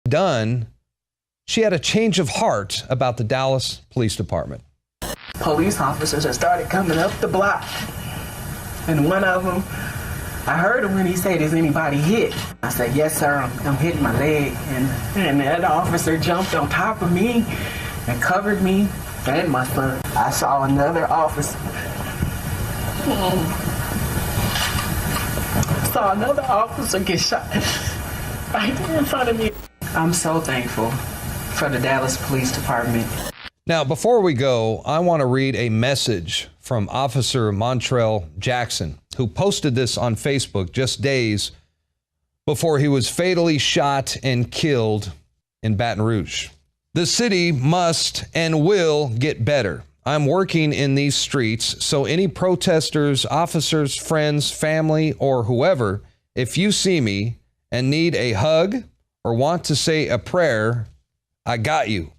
done, she had a change of heart about the Dallas Police Department. Police officers have started coming up the block. And one of them, I heard him when he said, "Is anybody hit?" I said, "Yes, sir, I'm hitting my leg." And that officer jumped on top of me and covered me and my son. I saw another officer. Saw another officer get shot right there in front of me. I'm so thankful for the Dallas Police Department. Now, before we go, I want to read a message from Officer Montrell Jackson, who posted this on Facebook just days before he was fatally shot and killed in Baton Rouge. "The city must and will get better. I'm working in these streets, so any protesters, officers, friends, family, or whoever, if you see me and need a hug or want to say a prayer, I got you.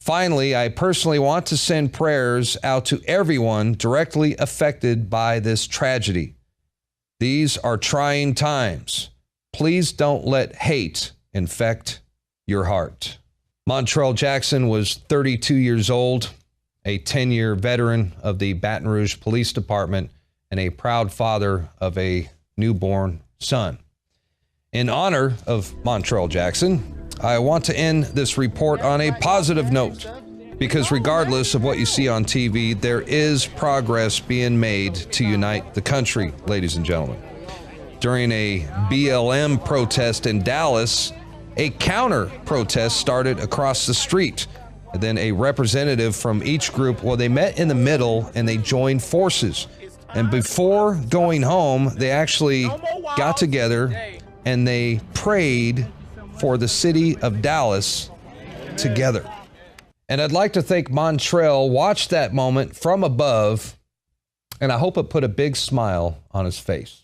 Finally, I personally want to send prayers out to everyone directly affected by this tragedy. These are trying times. Please don't let hate infect your heart." Montrell Jackson was 32 years old, a 10-year veteran of the Baton Rouge Police Department, and a proud father of a newborn son. In honor of Montrell Jackson, I want to end this report on a positive note, because regardless of what you see on TV, there is progress being made to unite the country, ladies and gentlemen. During a BLM protest in Dallas, a counter protest started across the street. And then a representative from each group, well, they met in the middle and they joined forces. And before going home, they actually got together and they prayed for the city of Dallas together. And I'd like to think Montrell watched that moment from above, and I hope it put a big smile on his face.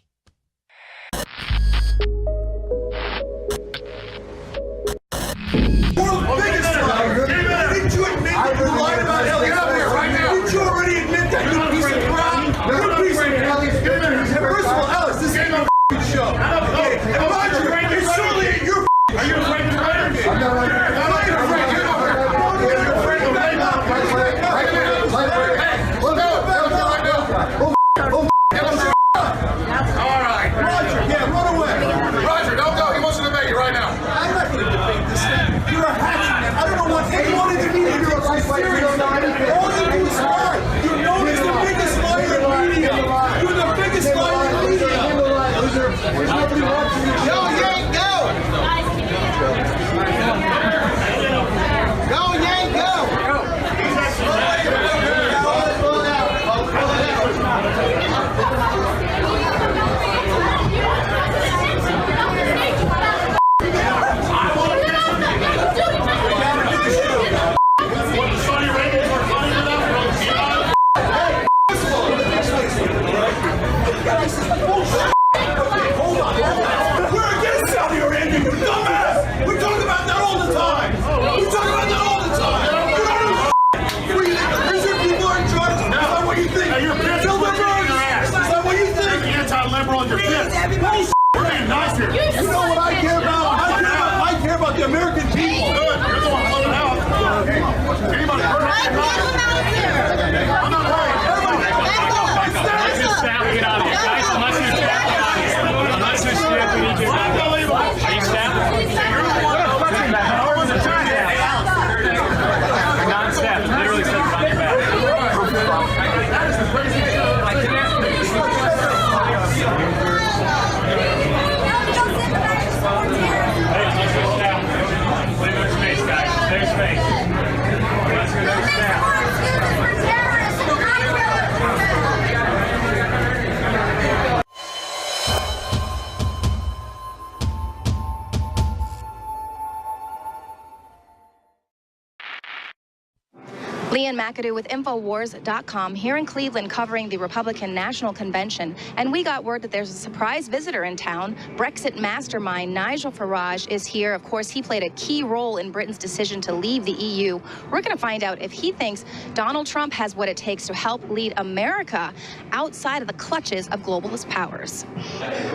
Leanne McAdoo with INFOWARS.com here in Cleveland covering the Republican National Convention. And we got word that there's a surprise visitor in town. Brexit mastermind Nigel Farage is here. Of course, he played a key role in Britain's decision to leave the EU. We're going to find out if he thinks Donald Trump has what it takes to help lead America outside of the clutches of globalist powers.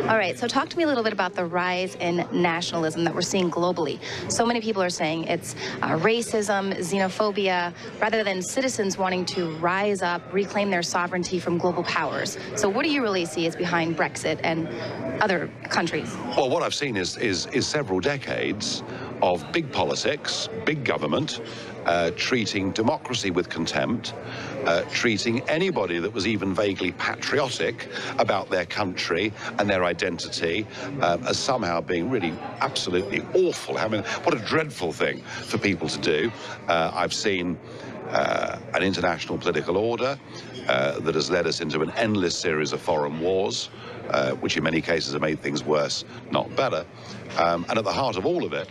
All right, so talk to me a little bit about the rise in nationalism that we're seeing globally. So many people are saying it's racism, xenophobia, rather than citizens wanting to rise up, reclaim their sovereignty from global powers. So what do you really see is behind Brexit and other countries? Well, what I've seen is several decades of big politics, big government, treating democracy with contempt, treating anybody that was even vaguely patriotic about their country and their identity as somehow being really absolutely awful. I mean, what a dreadful thing for people to do. I've seen an international political order that has led us into an endless series of foreign wars, which in many cases have made things worse, not better. And at the heart of all of it,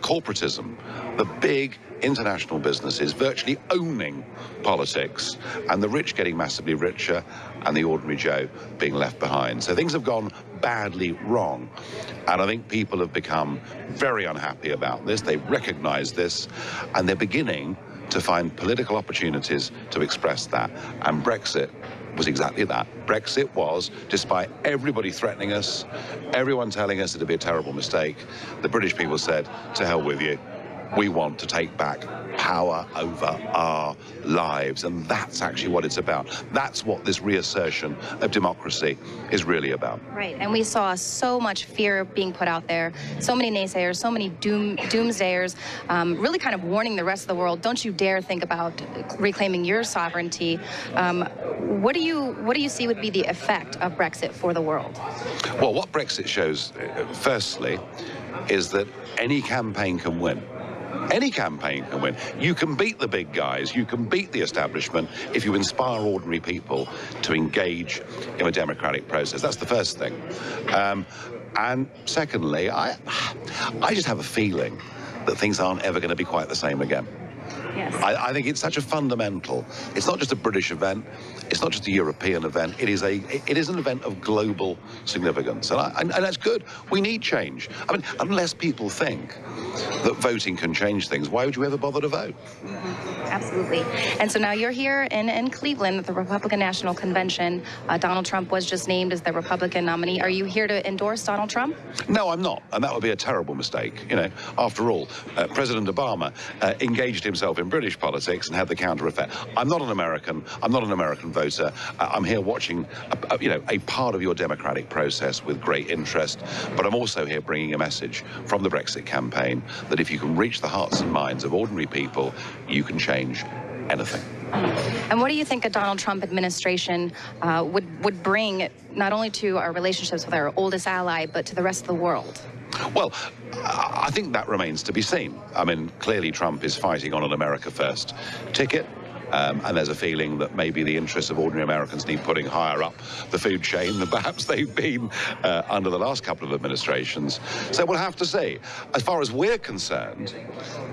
corporatism, the big international businesses virtually owning politics, and the rich getting massively richer and the ordinary Joe being left behind. So things have gone badly wrong, and I think people have become very unhappy about this. They recognize this, and they're beginning to find political opportunities to express that. And Brexit was exactly that. Brexit was, despite everybody threatening us, everyone telling us it'd be a terrible mistake, the British people said, to hell with you. We want to take back power over our lives, and that's actually what it's about. That's what this reassertion of democracy is really about. Right, and we saw so much fear being put out there, so many naysayers, so many doomsayers, really kind of warning the rest of the world, don't you dare think about reclaiming your sovereignty. What do you see would be the effect of Brexit for the world? Well, what Brexit shows, firstly, is that any campaign can win. Any campaign can win. You can beat the big guys, you can beat the establishment if you inspire ordinary people to engage in a democratic process. That's the first thing. And secondly, I just have a feeling that things aren't ever going to be quite the same again. Yes. I think it's such a fundamental, it's not just a British event, it's not just a European event, it is an event of global significance. And that's good. We need change. I mean, unless people think that voting can change things, why would you ever bother to vote? Mm-hmm. Absolutely. And so now you're here in Cleveland at the Republican National Convention. Donald Trump was just named as the Republican nominee. Are you here to endorse Donald Trump? No, I'm not. And that would be a terrible mistake. You know, after all, President Obama engaged himself in British politics and had the counter effect. I'm not an American. I'm not an American voter. I'm here watching, a part of your democratic process with great interest. But I'm also here bringing a message from the Brexit campaign that if you can reach the hearts and minds of ordinary people, you can change anything. And what do you think a Donald Trump administration would bring not only to our relationships with our oldest ally, but to the rest of the world? Well, I think that remains to be seen. I mean, clearly Trump is fighting on an America First ticket. And there's a feeling that maybe the interests of ordinary Americans need putting higher up the food chain than perhaps they've been under the last couple of administrations. So we'll have to see. As far as we're concerned,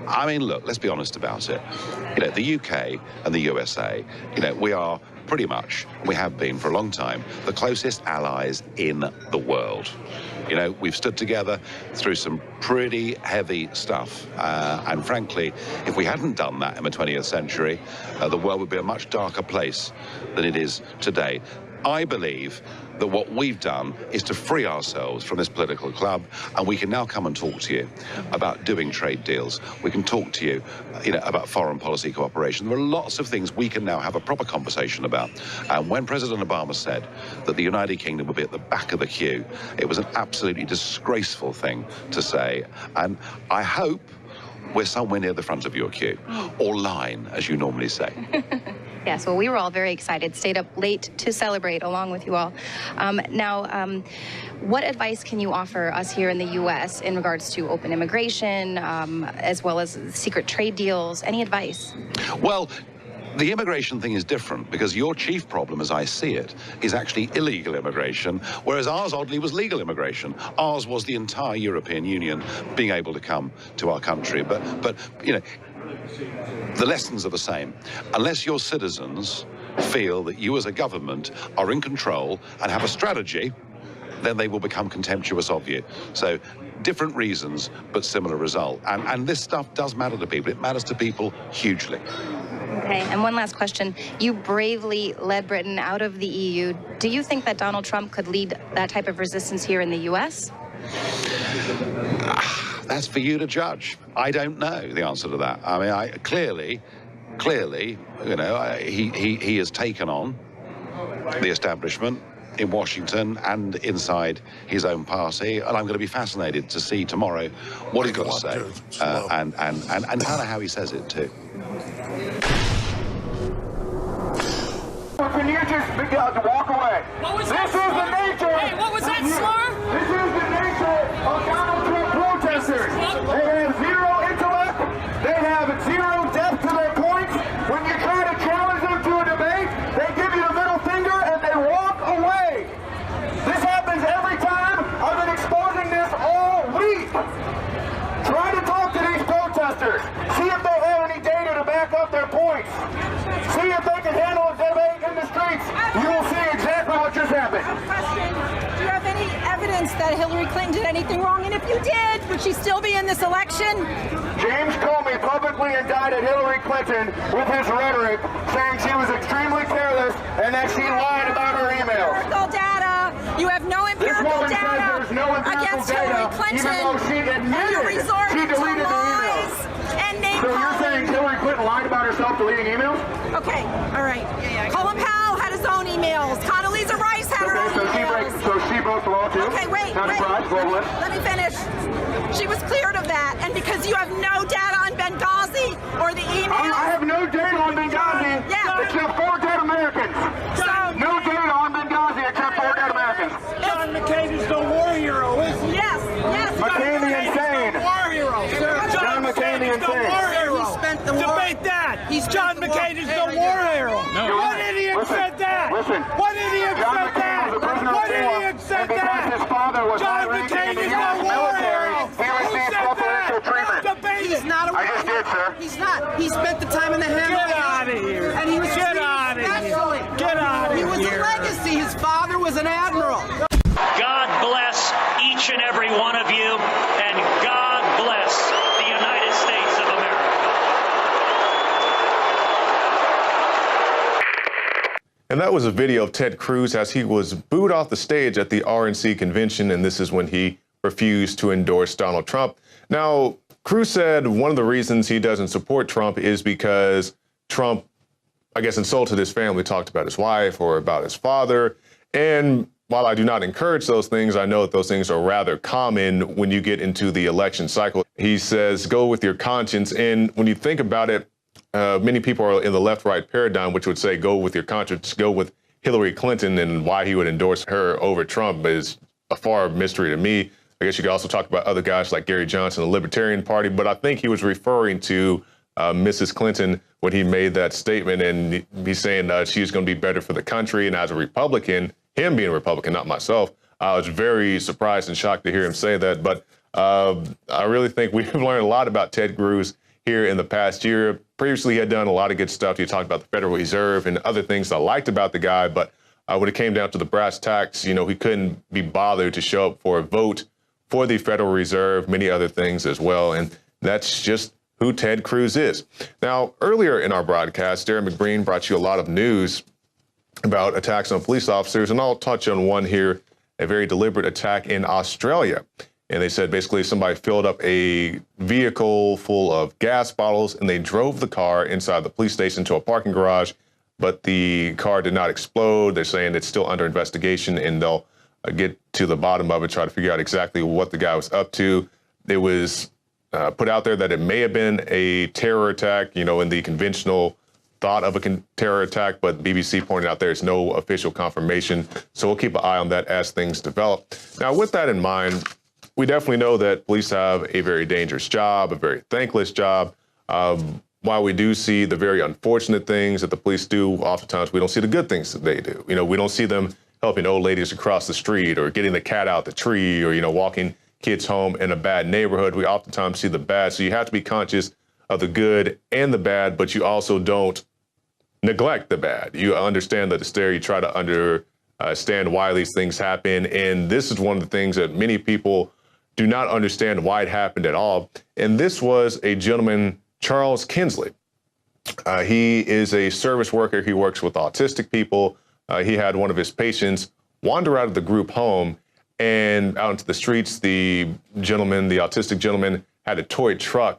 I mean, look, let's be honest about it. You know, the UK and the USA, we are pretty much, we have been for a long time, the closest allies in the world. We've stood together through some pretty heavy stuff. And frankly, if we hadn't done that in the 20th century, the world would be a much darker place than it is today. I believe that what we've done is to free ourselves from this political club, and we can now come and talk to you about doing trade deals. We can talk to you, about foreign policy cooperation. There are lots of things we can now have a proper conversation about. And when President Obama said that the United Kingdom would be at the back of the queue, it was an absolutely disgraceful thing to say. And I hope we're somewhere near the front of your queue, or line, as you normally say. Yes, well, we were all very excited, stayed up late to celebrate along with you all. What advice can you offer us here in the U.S. in regards to open immigration, as well as secret trade deals? Any advice? Well, the immigration thing is different because your chief problem, as I see it, is actually illegal immigration, whereas ours, oddly, was legal immigration. Ours was the entire European Union being able to come to our country. But the lessons are the same. Unless your citizens feel that you as a government are in control and have a strategy, then they will become contemptuous of you. So different reasons, but similar result. And this stuff does matter to people. It matters to people hugely. Okay, and one last question. You bravely led Britain out of the EU. Do you think that Donald Trump could lead that type of resistance here in the U.S.? That's for you to judge. I don't know the answer to that. I mean, clearly, you know, he has taken on the establishment in Washington and inside his own party, and I'm going to be fascinated to see tomorrow what he's got to say, and kind of how he says it too. Can you just walk away? What was this that is the nature. Hey, what was that slur? This is the nature of Donald Trump protesters. They have zero intellect. They have zero depth to their points. When you try to challenge them to a debate, they give you the middle finger and they walk away. This happens every time. I've been exposing this all week. Try to talk to these protesters. See if they have any data to back up their points. See if they can handle a debate in the streets. You will see exactly what just happened. Do you have any evidence that Hillary Clinton did anything wrong? And if you did, would she still be in this election? James Comey publicly indicted Hillary Clinton with his rhetoric, saying she was extremely careless and that she lied about her emails. Empirical data. You have no empirical data against Hillary Clinton. Even though she admitted she deleted the emails. So you're saying Hillary Clinton lied about herself deleting emails? Okay, all right. Colin Powell had his own emails. Condoleezza Rice had her own emails. So she broke the law too? Okay, wait. Let me finish. She was cleared of that, and because you have no data on Benghazi or the emails. I have no data on Benghazi except 4 dead Americans. No data on Benghazi except 4 dead Americans. John McCain is the war hero, isn't he? Yes. McCain the insane. War hero. John McCain the insane. Debate that. John McCain is the war hero. What idiot said that? What idiot said that? What idiot said that? John McCain is the war hero. Who said that? Debate. He's not a war hero. I just did, sir. He's not. He spent the time in the Hamlet. Get out of here. And he was Get out of here. Get out of here. He was a legacy. His father was an admiral. God bless each and every one of you, and God bless the United States of America. And that was a video of Ted Cruz as he was booed off the stage at the RNC convention, and this is when he refused to endorse Donald Trump. Now, Cruz said one of the reasons he doesn't support Trump is because Trump, I guess, insulted his family, talked about his wife or about his father. And while I do not encourage those things, I know that those things are rather common when you get into the election cycle. He says, go with your conscience. And when you think about it, many people are in the left-right paradigm, which would say go with your conscience, go with Hillary Clinton, and why he would endorse her over Trump is a far mystery to me. I guess you could also talk about other guys like Gary Johnson, the Libertarian Party, but I think he was referring to Mrs. Clinton when he made that statement, and he's saying she's going to be better for the country. And as a Republican, him being a Republican, not myself, I was very surprised and shocked to hear him say that. But I really think we've learned a lot about Ted Cruz here in the past year. Previously, he had done a lot of good stuff. He talked about the Federal Reserve and other things I liked about the guy. But when it came down to the brass tacks, you know, he couldn't be bothered to show up for a vote for the Federal Reserve, many other things as well. And that's just who Ted Cruz is. Now, earlier in our broadcast, Darren McBreen brought you a lot of news about attacks on police officers, and I'll touch on one here, a very deliberate attack in Australia. And they said basically somebody filled up a vehicle full of gas bottles and they drove the car inside the police station to a parking garage, but the car did not explode. They're saying it's still under investigation and they'll get to the bottom of it, try to figure out exactly what the guy was up to. It was put out there that it may have been a terror attack, you know, in the conventional thought of a terror attack, but BBC pointed out there's no official confirmation. So we'll keep an eye on that as things develop. Now, with that in mind, we definitely know that police have a very dangerous job, a very thankless job. While we do see the very unfortunate things that the police do, oftentimes we don't see the good things that they do. You know, we don't see them helping old ladies across the street or getting the cat out the tree or, you know, walking kids home in a bad neighborhood. We oftentimes see the bad. So you have to be conscious of the good and the bad, but you also don't neglect the bad. You understand the hysteria, you try to understand why these things happen. And this is one of the things that many people do not understand why it happened at all. And this was a gentleman, Charles Kinsley. He is a service worker. He works with autistic people. He had one of his patients wander out of the group home and out into the streets. The gentleman, the autistic gentleman, had a toy truck